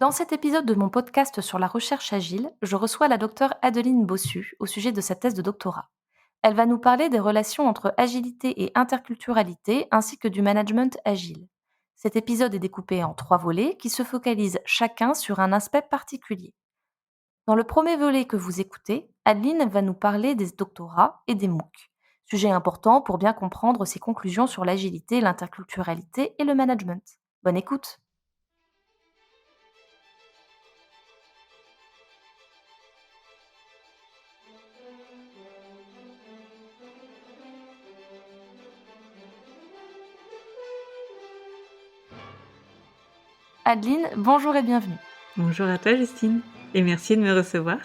Dans cet épisode de mon podcast sur la recherche agile, je reçois la docteure Adeline Bossu au sujet de sa thèse de doctorat. Elle va nous parler des relations entre agilité et interculturalité ainsi que du management agile. Cet épisode est découpé en 3 volets qui se focalisent chacun sur un aspect particulier. Dans le premier volet que vous écoutez, Adeline va nous parler des doctorats et des MOOC, sujet important pour bien comprendre ses conclusions sur l'agilité, l'interculturalité et le management. Bonne écoute! Adeline, bonjour et bienvenue. Bonjour à toi Justine, et merci de me recevoir.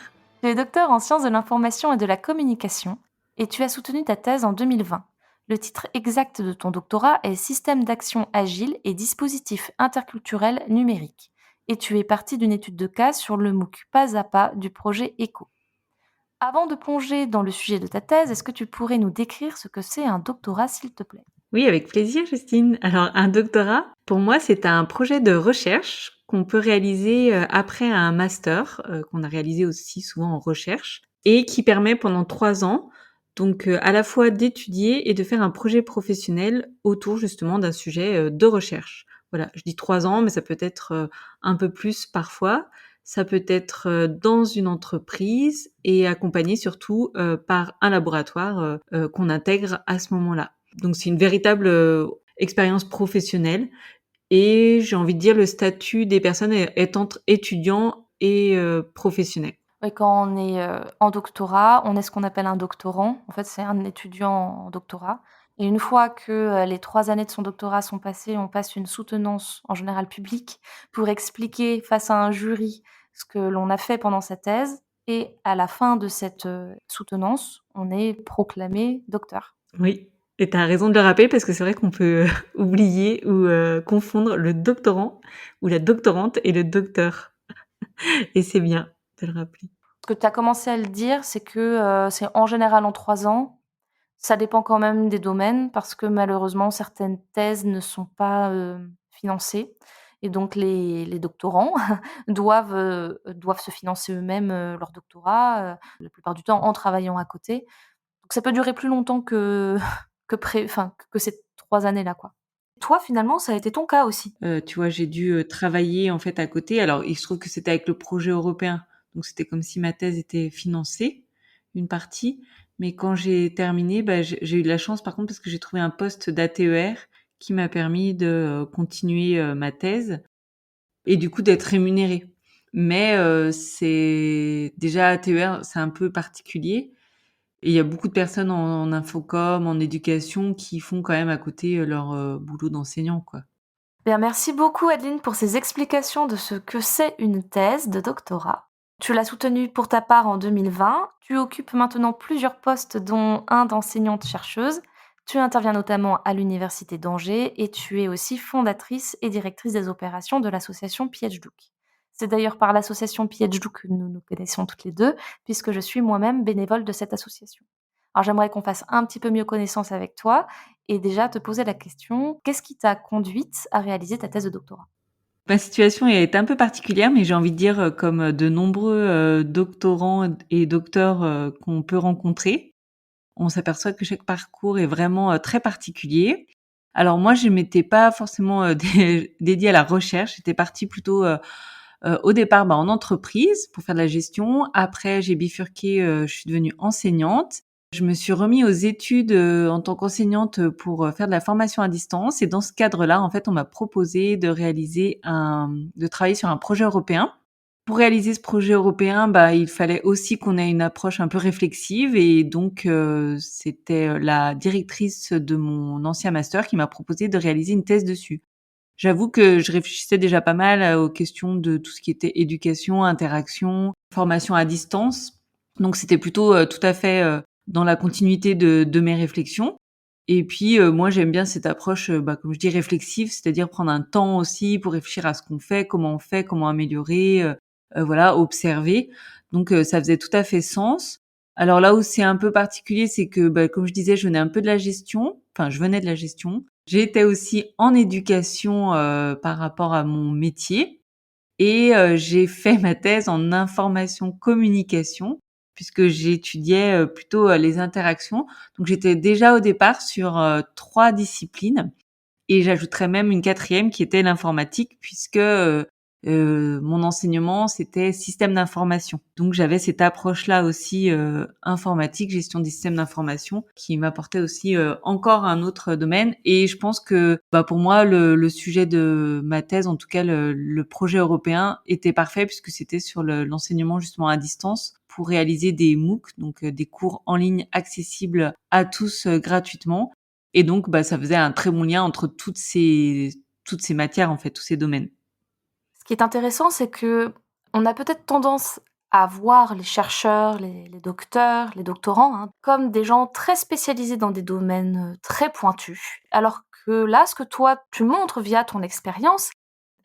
Tu es docteur en sciences de l'information et de la communication et tu as soutenu ta thèse en 2020. Le titre exact de ton doctorat est Système d'action agile et dispositifs interculturels numériques. Et tu es parti d'une étude de cas sur le MOOC Pas à Pas du projet ECHO. Avant de plonger dans le sujet de ta thèse, est-ce que tu pourrais nous décrire ce que c'est un doctorat, s'il te plaît? Oui, avec plaisir Justine. Alors un doctorat, pour moi c'est un projet de recherche qu'on peut réaliser après un master, qu'on a réalisé aussi souvent en recherche, et qui permet pendant 3 ans, donc à la fois d'étudier et de faire un projet professionnel autour justement d'un sujet de recherche. Voilà, je dis 3 ans, mais ça peut être un peu plus parfois. Ça peut être dans une entreprise et accompagné surtout par un laboratoire qu'on intègre à ce moment-là. Donc c'est une véritable expérience professionnelle et j'ai envie de dire le statut des personnes est entre étudiants et professionnels. Oui, quand on est en doctorat, on est ce qu'on appelle un doctorant. En fait, c'est un étudiant en doctorat. Et une fois que les 3 années de son doctorat sont passées, on passe une soutenance, en général publique, pour expliquer face à un jury ce que l'on a fait pendant sa thèse. Et à la fin de cette soutenance, on est proclamé docteur. Oui, et tu as raison de le rappeler parce que c'est vrai qu'on peut oublier ou confondre le doctorant ou la doctorante et le docteur. Et c'est bien de le rappeler. Ce que tu as commencé à le dire, c'est que c'est en général en 3 ans. Ça dépend quand même des domaines parce que malheureusement certaines thèses ne sont pas, financées et donc les doctorants doivent se financer eux-mêmes, leur doctorat, la plupart du temps en travaillant à côté. Donc ça peut durer plus longtemps que que ces 3 années-là, quoi. Toi, finalement, ça a été ton cas aussi? Tu vois, j'ai dû travailler en fait à côté. Alors il se trouve que c'était avec le projet européen, donc c'était comme si ma thèse était financée, une partie. Mais quand j'ai terminé, j'ai eu de la chance par contre parce que j'ai trouvé un poste d'ATER qui m'a permis de continuer ma thèse et du coup d'être rémunérée. Mais c'est déjà ATER, c'est un peu particulier. Et il y a beaucoup de personnes en infocom, en éducation qui font quand même à côté leur boulot d'enseignant, quoi. Bien, merci beaucoup Adeline pour ces explications de ce que c'est une thèse de doctorat. Tu l'as soutenue pour ta part en 2020. Tu occupes maintenant plusieurs postes, dont un d'enseignante-chercheuse. Tu interviens notamment à l'Université d'Angers et tu es aussi fondatrice et directrice des opérations de l'association PhDoc. C'est d'ailleurs par l'association PhDoc que nous nous connaissons toutes les deux, puisque je suis moi-même bénévole de cette association. Alors j'aimerais qu'on fasse un petit peu mieux connaissance avec toi et déjà te poser la question, qu'est-ce qui t'a conduite à réaliser ta thèse de doctorat? Ma situation est un peu particulière, mais j'ai envie de dire, comme de nombreux doctorants et docteurs qu'on peut rencontrer, on s'aperçoit que chaque parcours est vraiment très particulier. Alors moi, je m'étais pas forcément dédiée à la recherche, j'étais partie plutôt au départ en entreprise pour faire de la gestion. Après, j'ai bifurqué, je suis devenue enseignante. Je me suis remis aux études en tant qu'enseignante pour faire de la formation à distance. Et dans ce cadre-là, en fait, on m'a proposé de travailler sur un projet européen. Pour réaliser ce projet européen, il fallait aussi qu'on ait une approche un peu réflexive. Et donc, c'était la directrice de mon ancien master qui m'a proposé de réaliser une thèse dessus. J'avoue que je réfléchissais déjà pas mal aux questions de tout ce qui était éducation, interaction, formation à distance. Donc c'était plutôt tout à fait dans la continuité de mes réflexions. Et puis moi j'aime bien cette approche, comme je dis réflexive, c'est-à-dire prendre un temps aussi pour réfléchir à ce qu'on fait, comment améliorer, voilà, observer. Donc ça faisait tout à fait sens. Alors là où c'est un peu particulier, c'est que comme je disais, je venais un peu de la gestion. Enfin, je venais de la gestion. J'étais aussi en éducation par rapport à mon métier. et j'ai fait ma thèse en information communication puisque j'étudiais, plutôt, les interactions. Donc j'étais déjà au départ sur, 3 disciplines et j'ajouterais même une quatrième qui était l'informatique puisque, mon enseignement, c'était système d'information. Donc j'avais cette approche-là aussi, informatique, gestion des systèmes d'information, qui m'apportait aussi, encore un autre domaine et je pense que, bah, pour moi, le sujet de ma thèse, en tout cas le projet européen était parfait puisque c'était sur l'enseignement justement à distance pour réaliser des MOOC, donc des cours en ligne accessibles à tous, gratuitement et donc, bah, ça faisait un très bon lien entre toutes ces matières, en fait, tous ces domaines. Ce qui est intéressant, c'est que on a peut-être tendance à voir les chercheurs, les docteurs, les doctorants, hein, comme des gens très spécialisés dans des domaines, très pointus. Alors que là, ce que toi, tu montres via ton expérience,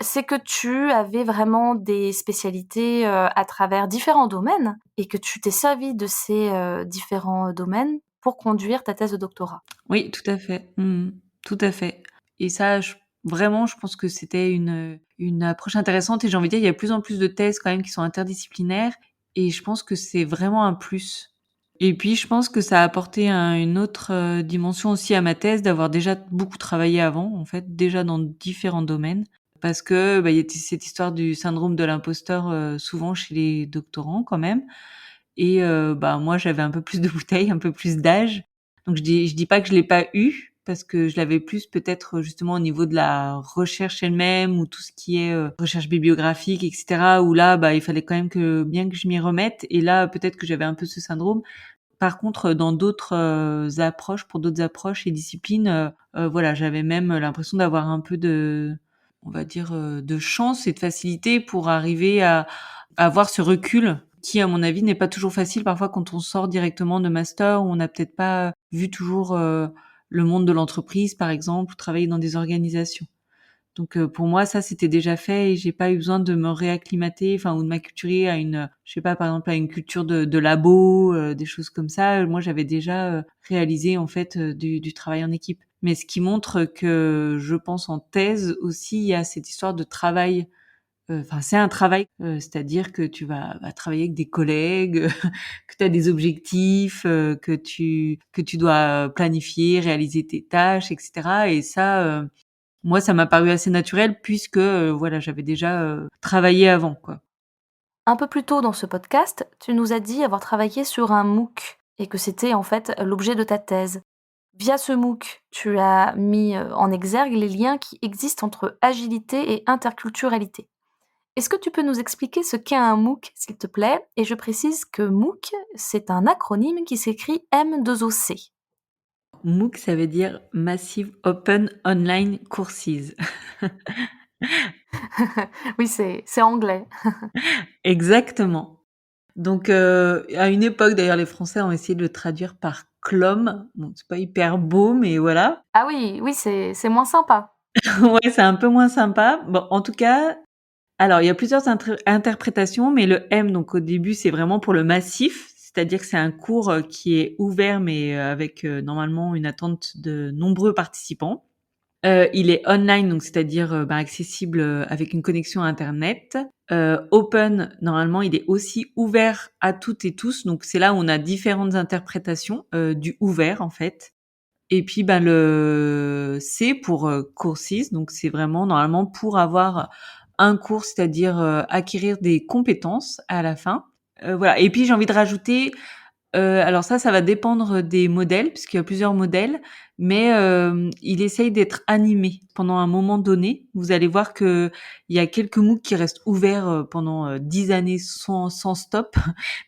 c'est que tu avais vraiment des spécialités, à travers différents domaines et que tu t'es servi de ces, différents domaines pour conduire ta thèse de doctorat. Oui, tout à fait. Mmh. Tout à fait et ça, vraiment, je pense que c'était une approche intéressante et j'ai envie de dire, il y a de plus en plus de thèses quand même qui sont interdisciplinaires et je pense que c'est vraiment un plus et puis je pense que ça a apporté une autre, dimension aussi à ma thèse d'avoir déjà beaucoup travaillé avant, en fait, déjà dans différents domaines parce que, bah, il y a cette histoire du syndrome de l'imposteur, souvent chez les doctorants quand même et bah, moi, j'avais un peu plus de bouteilles, un peu plus d'âge. Donc je dis pas que je l'ai pas eu, parce que je l'avais plus peut-être, justement au niveau de la recherche elle-même ou tout ce qui est, recherche bibliographique et cetera, où là, bah, il fallait quand même que je m'y remette et là, peut-être que j'avais un peu ce syndrome. Par contre, dans d'autres, approches, pour d'autres approches et disciplines, voilà, j'avais même l'impression d'avoir un peu de on va dire, de chance et de facilité pour arriver à avoir ce recul qui, à mon avis, n'est pas toujours facile parfois quand on sort directement de master où on n'a peut-être pas vu toujours, le monde de l'entreprise, par exemple, ou travailler dans des organisations. Donc pour moi, ça, c'était déjà fait et j'ai pas eu besoin de me réacclimater, enfin ou de m'acculturer à une, je sais pas, par exemple, à une culture de labo, des choses comme ça. Moi, j'avais déjà, réalisé en fait, du travail en équipe. Mais ce qui montre que, je pense en thèse aussi, il y a cette histoire de travail, enfin, c'est un travail, c'est-à-dire que tu vas travailler avec des collègues, que tu as des objectifs, que tu dois planifier, réaliser tes tâches et cetera et ça, moi, ça m'a paru assez naturel puisque, voilà, j'avais déjà, travaillé avant, quoi. Un peu plus tôt dans ce podcast, tu nous as dit avoir travaillé sur un MOOC et que c'était en fait l'objet de ta thèse. Via ce MOOC, tu as mis en exergue les liens qui existent entre agilité et interculturalité. Est-ce que tu peux nous expliquer ce qu'est un MOOC, s'il te plaît? Et je précise que MOOC, c'est un acronyme qui s'écrit M2OC. MOOC, ça veut dire Massive Open Online Courses. Oui, c'est anglais. Exactement. Donc, à une époque, d'ailleurs, les Français ont essayé de le traduire par CLOM. Bon, c'est pas hyper beau, mais voilà. Ah oui, oui, c'est moins sympa. Ouais, c'est un peu moins sympa. Bon, en tout cas, alors il y a plusieurs interprétations, mais le M, donc au début, c'est vraiment pour le massif, c'est-à-dire que c'est un cours, qui est ouvert, mais, avec, normalement une attente de nombreux participants. Il est online, donc c'est-à-dire, bah, accessible, avec une connexion internet. Open, normalement, il est aussi ouvert à toutes et tous, donc c'est là où on a différentes interprétations, du ouvert, en fait. Et puis, ben, le C pour, courses, donc c'est vraiment normalement pour avoir un cours, c'est-à-dire, acquérir des compétences à la fin. Voilà et puis j'ai envie de rajouter, alors ça va dépendre des modèles, puisqu'il y a plusieurs modèles, mais il essaye d'être animé pendant un moment donné. Vous allez voir qu'il y a quelques MOOC qui restent ouverts, pendant, 10 années sans stop,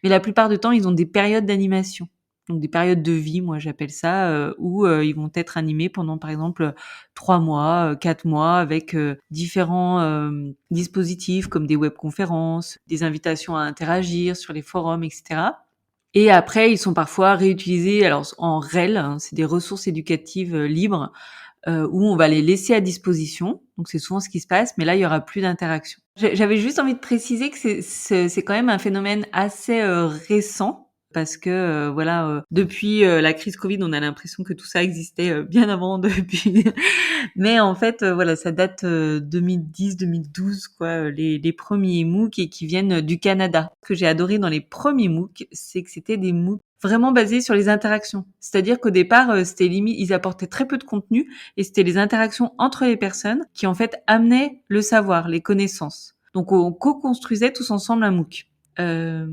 mais la plupart du temps, ils ont des périodes d'animation. Donc des périodes de vie, moi j'appelle ça, où, ils vont être animés pendant par exemple, 3 mois, 4 mois avec, différents, dispositifs comme des webconférences, des invitations à interagir sur les forums et cetera. Et après, ils sont parfois réutilisés alors en REL, hein, c'est des ressources éducatives, libres, où on va les laisser à disposition. Donc c'est souvent ce qui se passe, mais là, il y aura plus d'interaction. J'avais juste envie de préciser que c'est quand même un phénomène assez, récent parce que voilà, depuis la crise Covid, on a l'impression que tout ça existait bien avant depuis. Mais en fait, voilà, ça date 2010-2012 quoi, les premiers MOOC et qui viennent du Canada. Ce que j'ai adoré dans les premiers MOOC, c'est que c'était des MOOC vraiment basés sur les interactions. C'est-à-dire qu'au départ, c'était limite, ils apportaient très peu de contenu et c'était les interactions entre les personnes qui en fait amenaient le savoir, les connaissances. Donc on co-construisait tous ensemble un MOOC.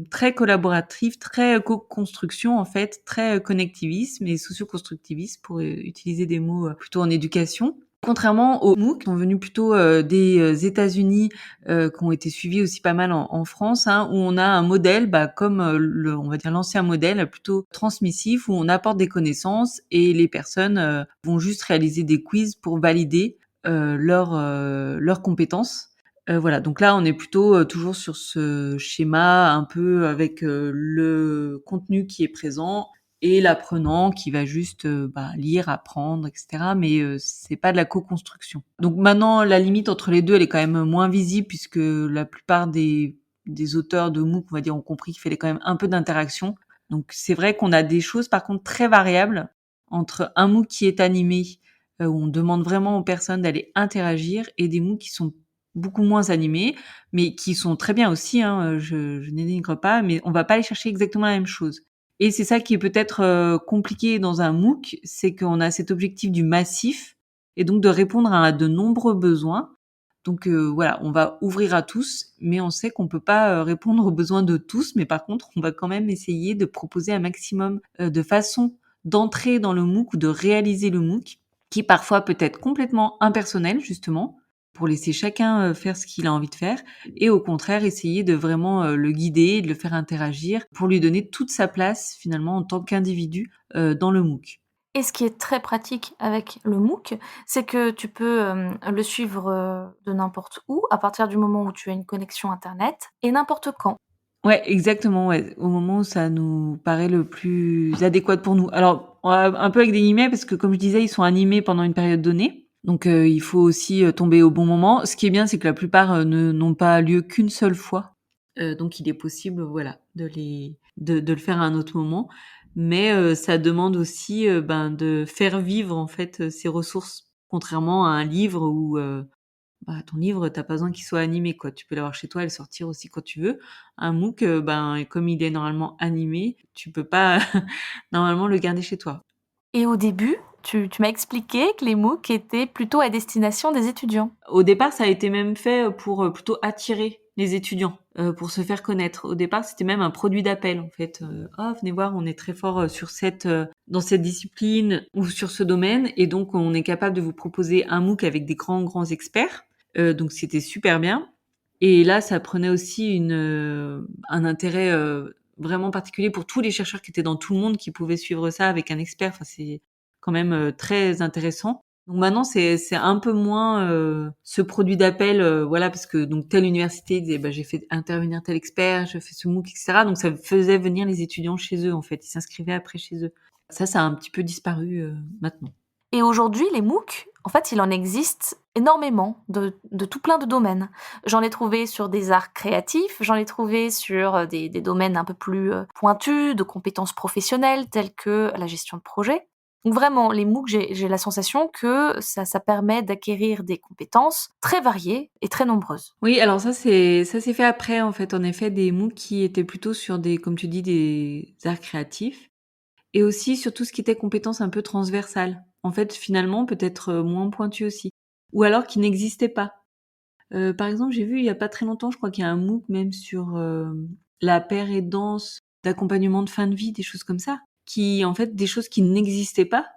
Très collaboratif, très co-construction en fait, très connectivisme et socio-constructivisme pour utiliser des mots plutôt en éducation. Contrairement aux MOOC qui sont venus plutôt des États-Unis, qui ont été suivis aussi pas mal en France, hein, où on a un modèle, comme on va dire l'ancien modèle, plutôt transmissif, où on apporte des connaissances et les personnes vont juste réaliser des quiz pour valider leurs compétences. Voilà, donc là, on est plutôt toujours sur ce schéma un peu avec le contenu qui est présent et l'apprenant qui va juste lire, apprendre, etc. Mais c'est pas de la co-construction. Donc maintenant, la limite entre les deux, elle est quand même moins visible puisque la plupart des auteurs de MOOC, on va dire, ont compris qu'il fallait quand même un peu d'interaction. Donc c'est vrai qu'on a des choses par contre très variables entre un MOOC qui est animé, où on demande vraiment aux personnes d'aller interagir, et des MOOC qui sont beaucoup moins animés, mais qui sont très bien aussi, hein, je n'énigre pas, mais on va pas aller chercher exactement la même chose. Et c'est ça qui est peut-être compliqué dans un MOOC, c'est qu'on a cet objectif du massif, et donc de répondre à de nombreux besoins. Donc voilà, on va ouvrir à tous, mais on sait qu'on peut pas répondre aux besoins de tous, mais par contre, on va quand même essayer de proposer un maximum de façons d'entrer dans le MOOC ou de réaliser le MOOC, qui parfois peut être complètement impersonnel, justement, pour laisser chacun faire ce qu'il a envie de faire, et au contraire essayer de vraiment le guider, de le faire interagir, pour lui donner toute sa place finalement en tant qu'individu dans le MOOC. Et ce qui est très pratique avec le MOOC, c'est que tu peux le suivre de n'importe où, à partir du moment où tu as une connexion Internet, et n'importe quand. Ouais, exactement, ouais. Au moment où ça nous paraît le plus adéquat pour nous. Alors, un peu avec des guillemets, parce que comme je disais, ils sont animés pendant une période donnée. Donc, il faut aussi tomber au bon moment. Ce qui est bien, c'est que la plupart n'ont pas lieu qu'une seule fois. Donc, il est possible, voilà, de le faire à un autre moment. Mais ça demande aussi de faire vivre, en fait, ces ressources. Contrairement à un livre où ton livre, t'as pas besoin qu'il soit animé, quoi. Tu peux l'avoir chez toi et le sortir aussi quand tu veux. Un MOOC, comme il est normalement animé, tu peux pas normalement le garder chez toi. Et au début, tu m'as expliqué que les MOOC étaient plutôt à destination des étudiants. Au départ, ça a été même fait pour plutôt attirer les étudiants, pour se faire connaître. Au départ, c'était même un produit d'appel, en fait. «Ah, venez voir, on est très fort sur dans cette discipline ou sur ce domaine, et donc on est capable de vous proposer un MOOC avec des grands experts». Donc c'était super bien. Et là, ça prenait aussi un intérêt vraiment particulier pour tous les chercheurs qui étaient dans tout le monde, qui pouvaient suivre ça avec un expert. Enfin, c'est quand même très intéressant. Donc maintenant, c'est un peu moins ce produit d'appel, voilà, parce que donc telle université disait, j'ai fait intervenir tel expert, je fais ce MOOC, etc. Donc ça faisait venir les étudiants chez eux, en fait. Ils s'inscrivaient après chez eux. Ça a un petit peu disparu maintenant. Et aujourd'hui, les MOOC, en fait, il en existe énormément de tout plein de domaines. J'en ai trouvé sur des arts créatifs, j'en ai trouvé sur des domaines un peu plus pointus, de compétences professionnelles telles que la gestion de projet. Donc vraiment, les MOOC, j'ai la sensation que ça permet d'acquérir des compétences très variées et très nombreuses. Oui, alors ça s'est fait après, en fait, en effet, des MOOC qui étaient plutôt sur des, comme tu dis, des arts créatifs, et aussi sur tout ce qui était compétences un peu transversales. En fait, finalement, peut-être moins pointues aussi. Ou alors qui n'existaient pas. Par exemple, j'ai vu il y a pas très longtemps, je crois qu'il y a un MOOC même sur la paire et danse d'accompagnement de fin de vie, des choses comme ça, qui, en fait, des choses qui n'existaient pas,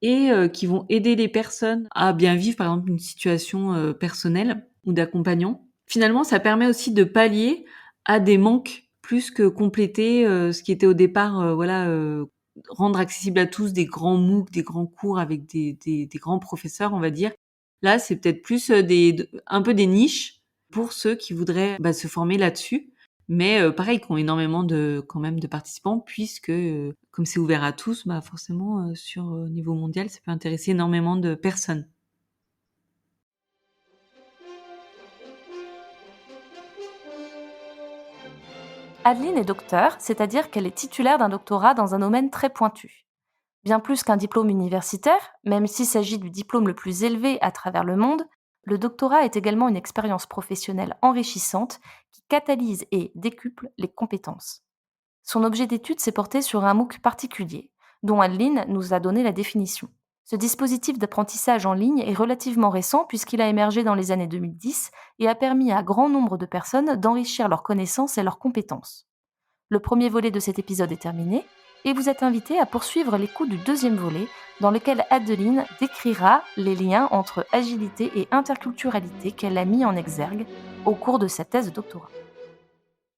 et qui vont aider les personnes à bien vivre, par exemple, une situation personnelle ou d'accompagnant. Finalement, ça permet aussi de pallier à des manques plus que compléter ce qui était au départ, rendre accessible à tous des grands MOOC, des grands cours avec des grands professeurs, on va dire. Là, c'est peut-être plus un peu des niches pour ceux qui voudraient se former là-dessus. Mais pareil, qui ont énormément quand même de participants, puisque comme c'est ouvert à tous, forcément sur niveau mondial, ça peut intéresser énormément de personnes. Adeline est docteur, c'est-à-dire qu'elle est titulaire d'un doctorat dans un domaine très pointu. Bien plus qu'un diplôme universitaire, même s'il s'agit du diplôme le plus élevé à travers le monde, le doctorat est également une expérience professionnelle enrichissante qui catalyse et décuple les compétences. Son objet d'étude s'est porté sur un MOOC particulier, dont Adeline nous a donné la définition. Ce dispositif d'apprentissage en ligne est relativement récent puisqu'il a émergé dans les années 2010 et a permis à grand nombre de personnes d'enrichir leurs connaissances et leurs compétences. Le premier volet de cet épisode est terminé et vous êtes invité à poursuivre l'écoute du deuxième volet dans lequel Adeline décrira les liens entre agilité et interculturalité qu'elle a mis en exergue au cours de sa thèse de doctorat.